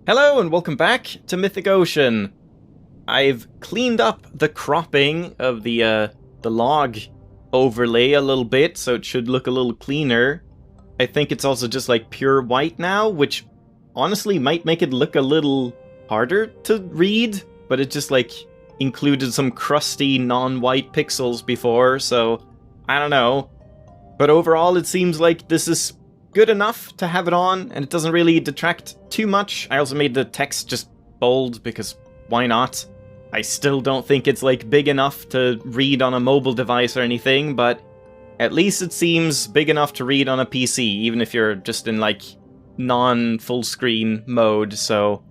Hello and welcome back to Mythic Ocean. I've cleaned up the cropping of the log overlay a little bit, so it should look a little cleaner. I think it's also just like pure white now, which honestly might make it look a little harder to read, but it just like included some crusty non-white pixels before, so I don't know. But overall it seems like this is good enough to have it on, and it doesn't really detract too much. I also made the text just bold, because why not? I still don't think it's like big enough to read on a mobile device or anything, but at least it seems big enough to read on a PC, even if you're just in like non-full screen mode, so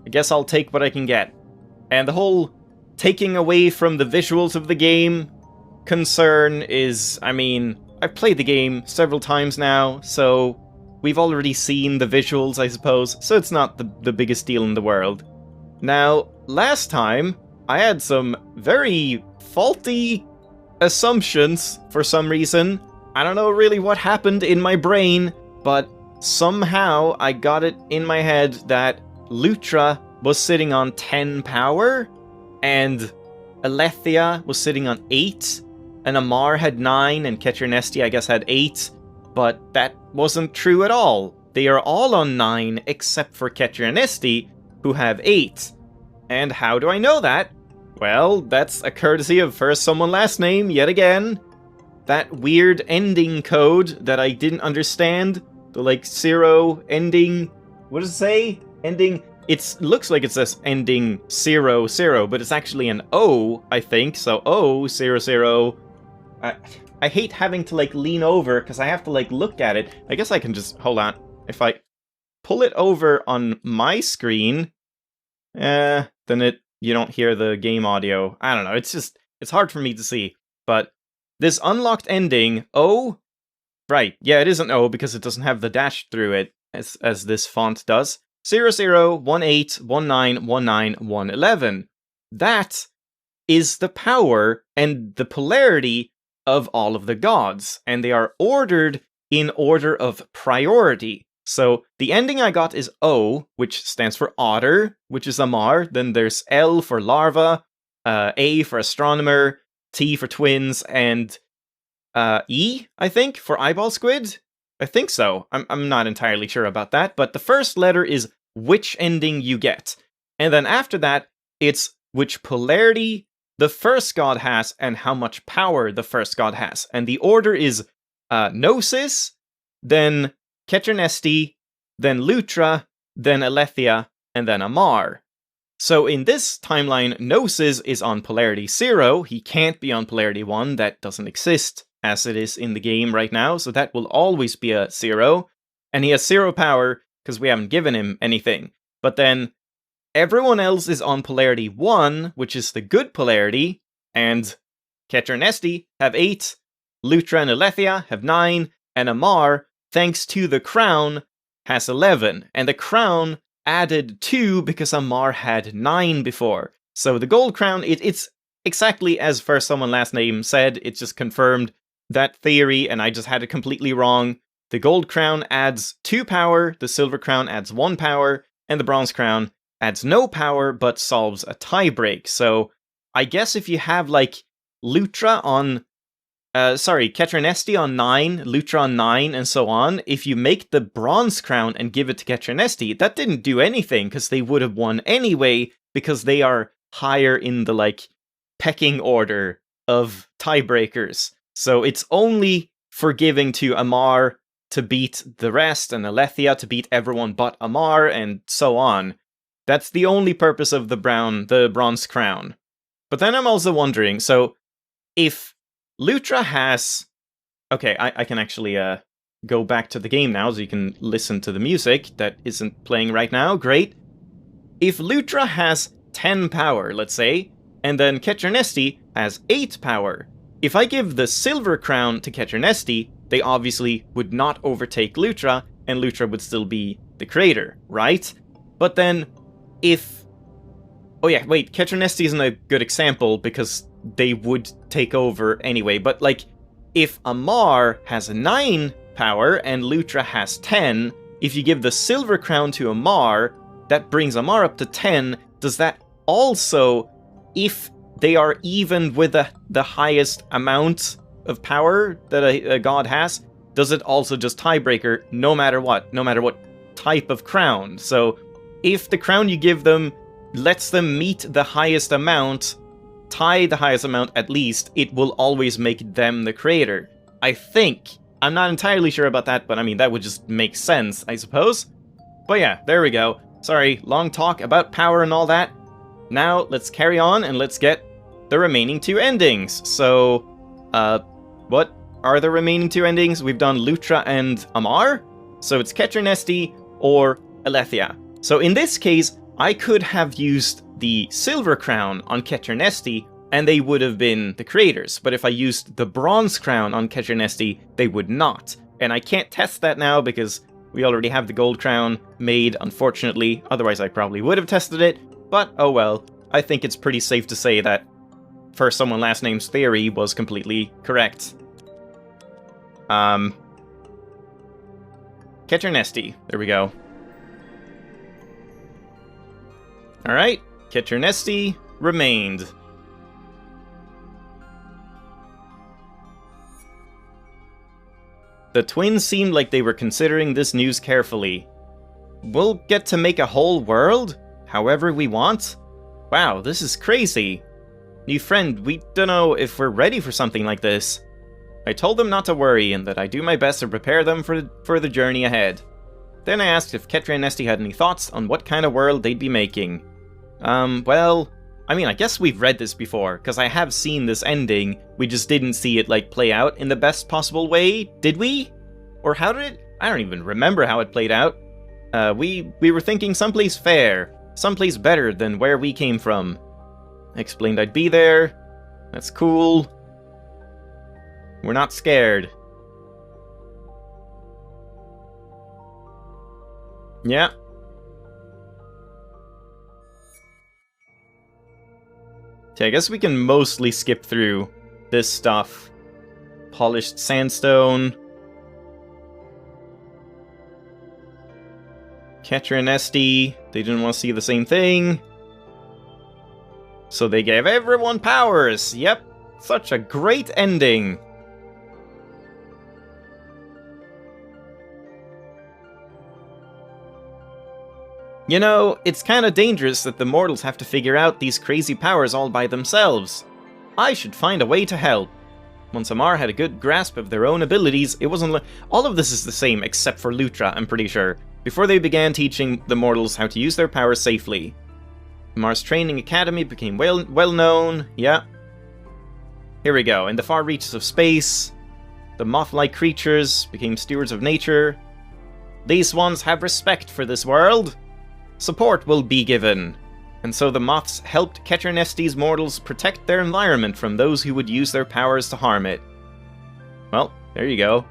I guess I'll take what I can get. And the whole taking away from the visuals of the game concern is, I mean, I've played the game several times now, so we've already seen the visuals, I suppose, so it's not the biggest deal in the world. Now, last time, I had some very faulty assumptions for some reason. I don't know really what happened in my brain, but somehow I got it in my head that Lutra was sitting on 10 power, and Alethea was sitting on 8, and Amar had 9, and Catcher Nesty, I guess, had 8, but that wasn't true at all. They are all on 9, except for Catcher Nesty, who have 8. And how do I know that? Well, that's a courtesy of First Someone Last Name, yet again. That weird ending code that I didn't understand, the like 0 ending, what does it say? Ending, it looks like it says ending 0, 0, but it's actually an O, I think, so O, 0, 0. I hate having to like lean over because I have to like look at it. I guess I can just, hold on, if I pull it over on my screen, then you don't hear the game audio. I don't know, it's hard for me to see. But this unlocked ending, O, right, yeah, it is an O because it doesn't have the dash through it as this font does. 00, 18, 19, 19, 111. That is the power and the polarity of all of the gods, and they are ordered in order of priority. So the ending I got is O, which stands for otter, which is Amar. Then there's L for larva, A for astronomer, T for twins, and E, I think, for eyeball squid? I think so. I'm not entirely sure about that, but the first letter is which ending you get. And then after that, it's which polarity the first god has and how much power the first god has. And the order is Gnosis, then Catcher Nesty, then Lutra, then Alethea, and then Amar. So in this timeline, Gnosis is on polarity 0. He can't be on polarity 1. That doesn't exist as it is in the game right now, so that will always be a 0. And he has 0 power because we haven't given him anything. But then everyone else is on polarity 1, which is the good polarity, and Catcher Nesty have 8, Lutra and Alethea have 9, and Amar, thanks to the crown, has 11. And the crown added 2 because Amar had 9 before. So the gold crown, it's exactly as First Someone Last Name said, it just confirmed that theory, and I just had it completely wrong. The gold crown adds 2 power, the silver crown adds 1 power, and the bronze crown adds no power, but solves a tiebreak. So I guess if you have, like, Lutra on... Catcher Nesty on 9, Lutra on 9, and so on, if you make the bronze crown and give it to Catcher Nesty, that didn't do anything, because they would have won anyway, because they are higher in the, like, pecking order of tiebreakers. So it's only forgiving to Amar to beat the rest, and Alethea to beat everyone but Amar, and so on. That's the only purpose of the bronze crown. But then I'm also wondering, so if Lutra has... Okay, I can actually go back to the game now, so you can listen to the music that isn't playing right now. Great. If Lutra has 10 power, let's say, and then Catcher Nesty has 8 power, if I give the silver crown to Catcher Nesty, they obviously would not overtake Lutra, and Lutra would still be the creator, right? But then, if... Oh yeah, wait, Catcher Nesty isn't a good example, because they would take over anyway, but like, if Amar has 9 power and Lutra has 10, if you give the silver crown to Amar, that brings Amar up to 10. Does that also, if they are even with the highest amount of power that a god has, does it also just tiebreaker no matter what type of crown? So if the crown you give them lets them meet the highest amount, tie the highest amount at least, it will always make them the creator. I think. I'm not entirely sure about that, but I mean, that would just make sense, I suppose. But yeah, there we go. Sorry, long talk about power and all that. Now, let's carry on and let's get the remaining 2 endings. So, what are the remaining 2 endings? We've done Lutra and Amar. So it's Ketra Nesti or Alethea. So in this case, I could have used the Silver Crown on Ketra Nesti, and they would have been the creators. But if I used the Bronze Crown on Ketra Nesti, they would not. And I can't test that now because we already have the Gold Crown made, unfortunately. Otherwise, I probably would have tested it. But, oh well. I think it's pretty safe to say that First Someone Last Name's theory was completely correct. Ketra Nesti. There we go. Alright. Ketra Nesti remained. The twins seemed like they were considering this news carefully. We'll get to make a whole world? However we want? Wow, this is crazy. New friend, we don't know if we're ready for something like this. I told them not to worry and that I do my best to prepare them for the journey ahead. Then I asked if Ketra and Nesti had any thoughts on what kind of world they'd be making. Well, I mean, I guess we've read this before, because I have seen this ending, we just didn't see it, like, play out in the best possible way, did we? Or how did it? I don't even remember how it played out. We were thinking someplace fair, someplace better than where we came from. I explained I'd be there. That's cool. We're not scared. Yeah. Okay, I guess we can mostly skip through this stuff. Polished sandstone. Ketra and Nesti, they didn't want to see the same thing. So they gave everyone powers. Yep, such a great ending. You know, it's kinda dangerous that the mortals have to figure out these crazy powers all by themselves. I should find a way to help. Once Amar had a good grasp of their own abilities, it wasn't all of this is the same except for Lutra, I'm pretty sure, before they began teaching the mortals how to use their powers safely. Amar's training academy became well known, yeah. Here we go, in the far reaches of space, the moth-like creatures became stewards of nature. These ones have respect for this world. Support will be given, and so the moths helped Ketra Nesti's mortals protect their environment from those who would use their powers to harm it. Well, there you go.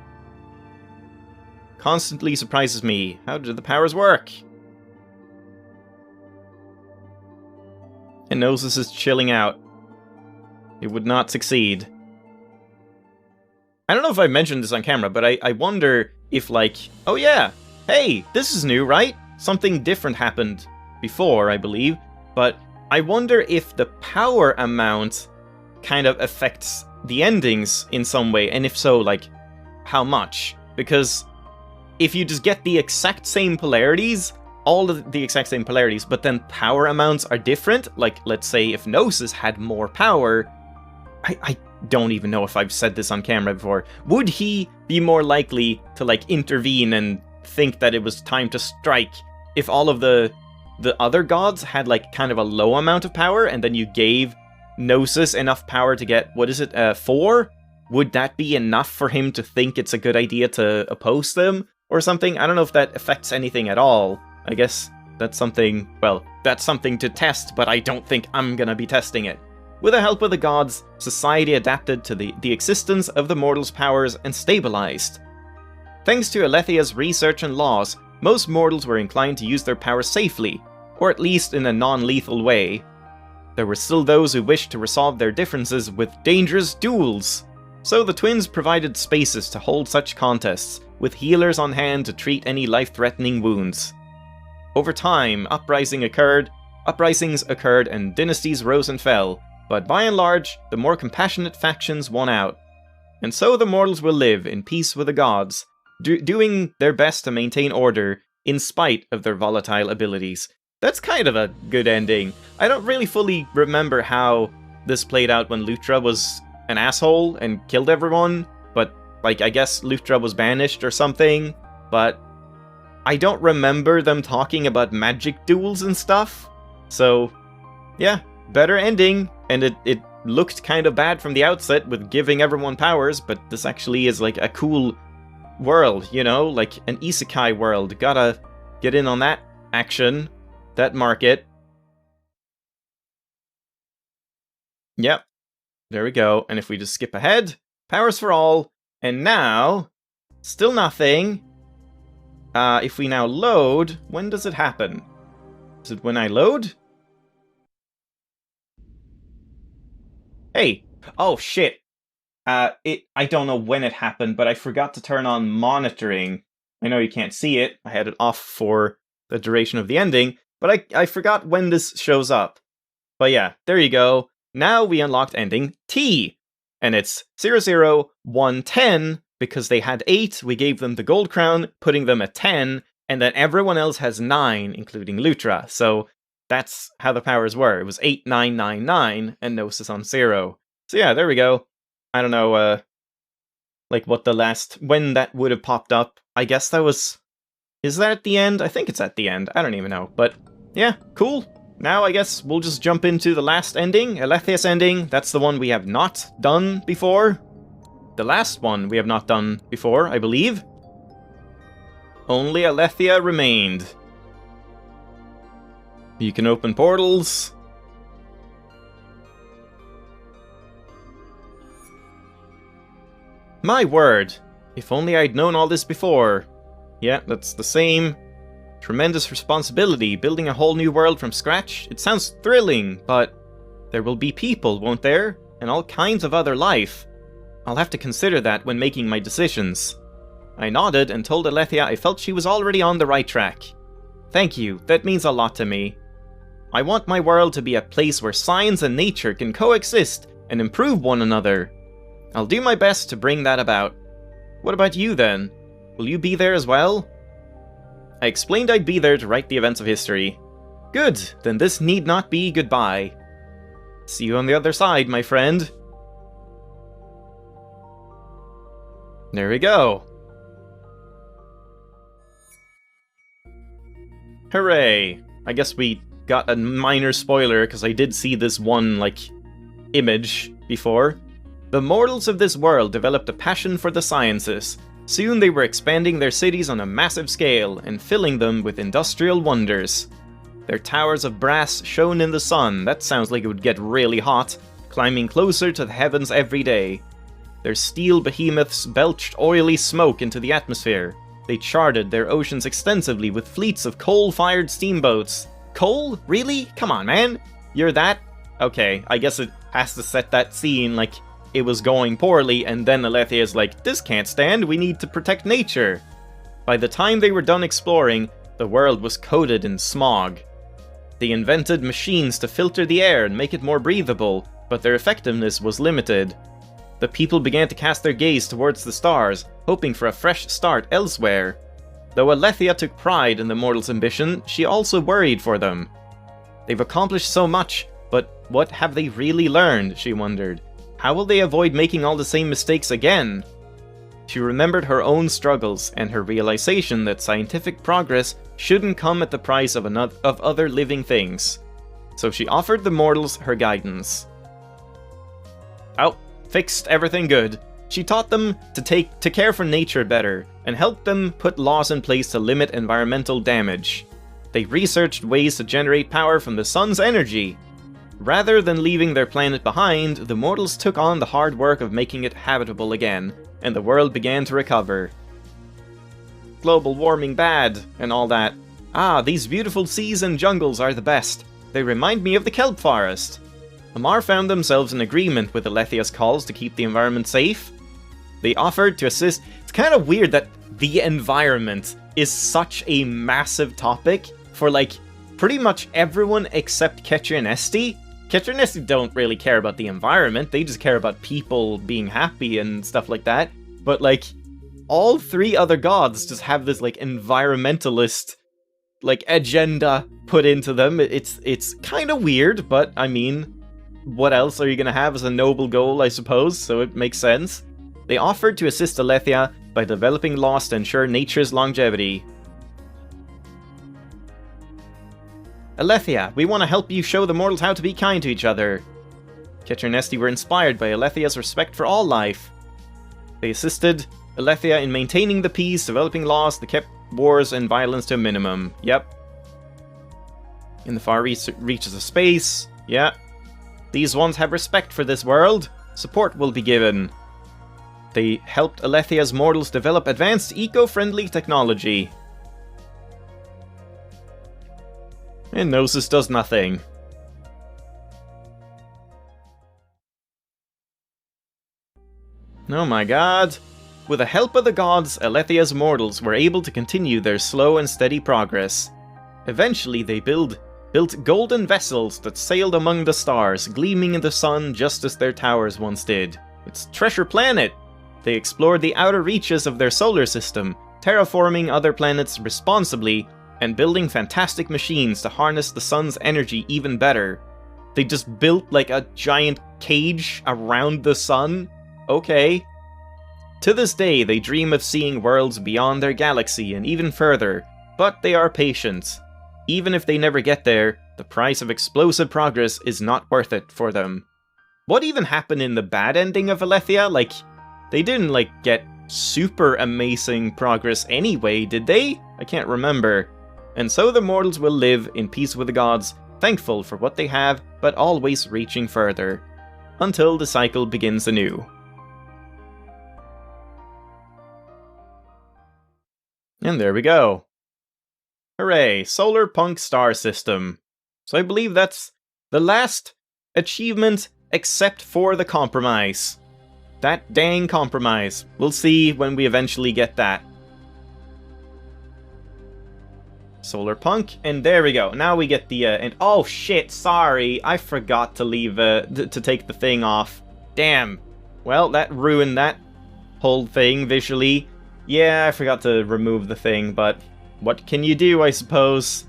Constantly surprises me. How do the powers work? And Gnosis is chilling out. It would not succeed. I don't know if I mentioned this on camera, but I wonder if, like, oh yeah, hey, this is new, right? Something different happened before, I believe, but I wonder if the power amount kind of affects the endings in some way, and if so, like, how much? Because if you just get the exact same polarities, all of the exact same polarities, but then power amounts are different, like, let's say if Gnosis had more power, I don't even know if I've said this on camera before, would he be more likely to, like, intervene and think that it was time to strike if all of the other gods had, like, kind of a low amount of power, and then you gave Gnosis enough power to get, what is it, 4? Would that be enough for him to think it's a good idea to oppose them, or something? I don't know if that affects anything at all. I guess that's something, well, that's something to test, but I don't think I'm gonna be testing it. With the help of the gods, society adapted to the existence of the mortals' powers and stabilized. Thanks to Alethea's research and laws, most mortals were inclined to use their powers safely, or at least in a non-lethal way. There were still those who wished to resolve their differences with dangerous duels. So the twins provided spaces to hold such contests, with healers on hand to treat any life-threatening wounds. Over time, uprisings occurred and dynasties rose and fell, but by and large, the more compassionate factions won out. And so the mortals will live in peace with the gods, doing their best to maintain order in spite of their volatile abilities. That's kind of a good ending. I don't really fully remember how this played out when Lutra was an asshole and killed everyone, but, like, I guess Lutra was banished or something, but I don't remember them talking about magic duels and stuff. So, yeah, better ending, and it looked kind of bad from the outset with giving everyone powers, but this actually is, like, a cool world, you know? Like, an isekai world. Gotta get in on that action, that market. Yep, there we go. And if we just skip ahead, powers for all, and now, still nothing. If we now load, when does it happen? Is it when I load? Hey! Oh, shit! I don't know when it happened, but I forgot to turn on monitoring. I know you can't see it, I had it off for the duration of the ending, but I forgot when this shows up. But yeah, there you go. Now we unlocked ending T! And it's 00110, because they had 8, we gave them the gold crown, putting them at 10, and then everyone else has 9, including Lutra. So that's how the powers were. It was 8999 and Gnosis on 0. So yeah, there we go. I don't know, like what when that would have popped up. I guess that was... Is that at the end? I think it's at the end. I don't even know. But yeah, cool. Now I guess we'll just jump into the last ending, Alethia's ending. That's the one we have not done before. The last one we have not done before, I believe. Only Alethia remained. You can open portals. My word! If only I'd known all this before. Yeah, that's the same. Tremendous responsibility, building a whole new world from scratch. It sounds thrilling, but there will be people, won't there? And all kinds of other life. I'll have to consider that when making my decisions. I nodded and told Alethia I felt she was already on the right track. Thank you, that means a lot to me. I want my world to be a place where science and nature can coexist and improve one another. I'll do my best to bring that about. What about you then? Will you be there as well? I explained I'd be there to write the events of history. Good, then this need not be goodbye. See you on the other side, my friend. There we go. Hooray! I guess we got a minor spoiler, because I did see this one, like, image before. The mortals of this world developed a passion for the sciences. Soon they were expanding their cities on a massive scale, and filling them with industrial wonders. Their towers of brass shone in the sun, that sounds like it would get really hot, climbing closer to the heavens every day. Their steel behemoths belched oily smoke into the atmosphere. They charted their oceans extensively with fleets of coal-fired steamboats. Coal? Really? Come on, man! You're that? Okay, I guess it has to set that scene like it was going poorly, and then Alethia is like, this can't stand, we need to protect nature. By the time they were done exploring, the world was coated in smog. They invented machines to filter the air and make it more breathable, but their effectiveness was limited. The people began to cast their gaze towards the stars, hoping for a fresh start elsewhere. Though Alethia took pride in the mortals' ambition, she also worried for them. They've accomplished so much, but what have they really learned, she wondered. How will they avoid making all the same mistakes again? She remembered her own struggles and her realization that scientific progress shouldn't come at the price of other living things. So she offered the mortals her guidance. Oh, fixed everything good. She taught them to care for nature better, and helped them put laws in place to limit environmental damage. They researched ways to generate power from the sun's energy. Rather than leaving their planet behind, the mortals took on the hard work of making it habitable again, and the world began to recover. Global warming bad, and all that. Ah, these beautiful seas and jungles are the best. They remind me of the kelp forest. Amar found themselves in agreement with Alethia's calls to keep the environment safe. They offered to assist. It's kind of weird that the environment is such a massive topic, for, like, pretty much everyone except Ketcher and Esti. Ketcher and Esti don't really care about the environment, they just care about people being happy and stuff like that. But, like, all 3 other gods just have this, like, environmentalist, like, agenda put into them. It's kind of weird, but, I mean, what else are you gonna have as a noble goal, I suppose, so it makes sense. They offered to assist Alethea by developing laws to ensure nature's longevity. Alethea, we want to help you show the mortals how to be kind to each other. Ketcher and Esti were inspired by Alethea's respect for all life. They assisted Alethea in maintaining the peace, developing laws that kept wars and violence to a minimum. Yep. In the far reaches of space. Yeah. These ones have respect for this world. Support will be given. They helped Alethea's mortals develop advanced eco-friendly technology. And Gnosis does nothing. Oh my god. With the help of the gods, Alethea's mortals were able to continue their slow and steady progress. Eventually they built golden vessels that sailed among the stars, gleaming in the sun just as their towers once did. It's Treasure Planet! They explored the outer reaches of their solar system, terraforming other planets responsibly, and building fantastic machines to harness the sun's energy even better. They just built like a giant cage around the sun? Okay. To this day, they dream of seeing worlds beyond their galaxy and even further, but they are patient. Even if they never get there, the price of explosive progress is not worth it for them. What even happened in the bad ending of Alethea? Like, they didn't, like, get super amazing progress anyway, did they? I can't remember. And so the mortals will live in peace with the gods, thankful for what they have, but always reaching further. Until the cycle begins anew. And there we go. Hooray, Solar Punk Star System. So I believe that's the last achievement except for the compromise. That dang compromise. We'll see when we eventually get that. Solar Punk, and there we go. Now we get the, and oh shit, sorry, I forgot to leave, to take the thing off. Damn. Well, that ruined that whole thing visually. Yeah, I forgot to remove the thing, but what can you do, I suppose?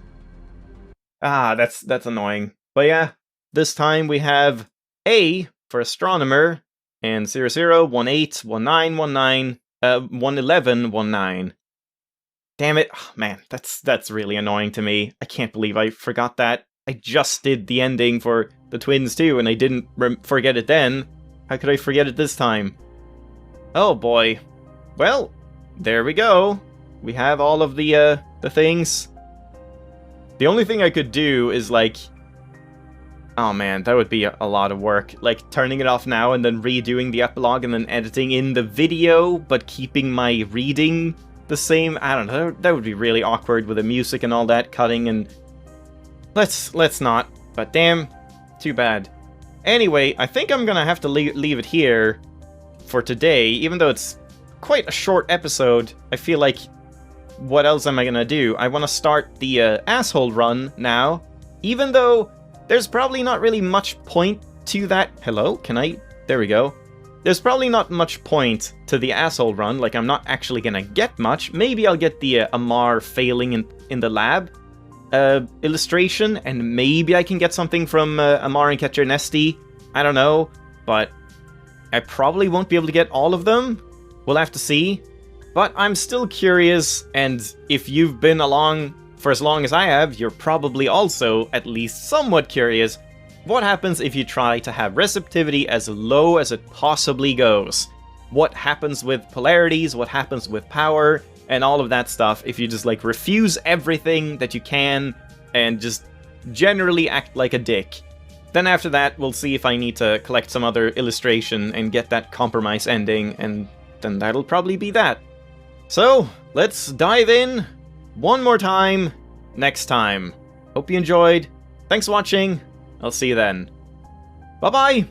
Ah, that's annoying. But yeah, this time we have A for Astronomer, and 00181919, 11119. Damn it. Oh, man, that's really annoying to me. I can't believe I forgot that. I just did the ending for the twins too, and I didn't forget it then. How could I forget it this time? Oh boy. Well, there we go. We have all of the things. The only thing I could do is, like... Oh man, that would be a lot of work. Like, turning it off now and then redoing the epilogue and then editing in the video, but keeping my reading the same. I don't know, that would be really awkward with the music and all that cutting, and let's not. But damn, too bad. Anyway, I think I'm gonna have to leave it here for today, even though it's quite a short episode. I feel like, what else am I gonna do? I want to start the asshole run now, even though there's probably not really much point to that. Hello? Can I? There we go. There's probably not much point to the asshole run, like I'm not actually gonna get much. Maybe I'll get the Amar failing in the lab illustration, and maybe I can get something from Amar and Ketcher and Esti. I don't know, but I probably won't be able to get all of them. We'll have to see. But I'm still curious, and if you've been along for as long as I have, you're probably also at least somewhat curious. What happens if you try to have receptivity as low as it possibly goes? What happens with polarities, what happens with power, and all of that stuff if you just, like, refuse everything that you can and just generally act like a dick. Then after that, we'll see if I need to collect some other illustration and get that compromise ending, and then that'll probably be that. So, let's dive in one more time next time. Hope you enjoyed. Thanks for watching. I'll see you then. Bye-bye!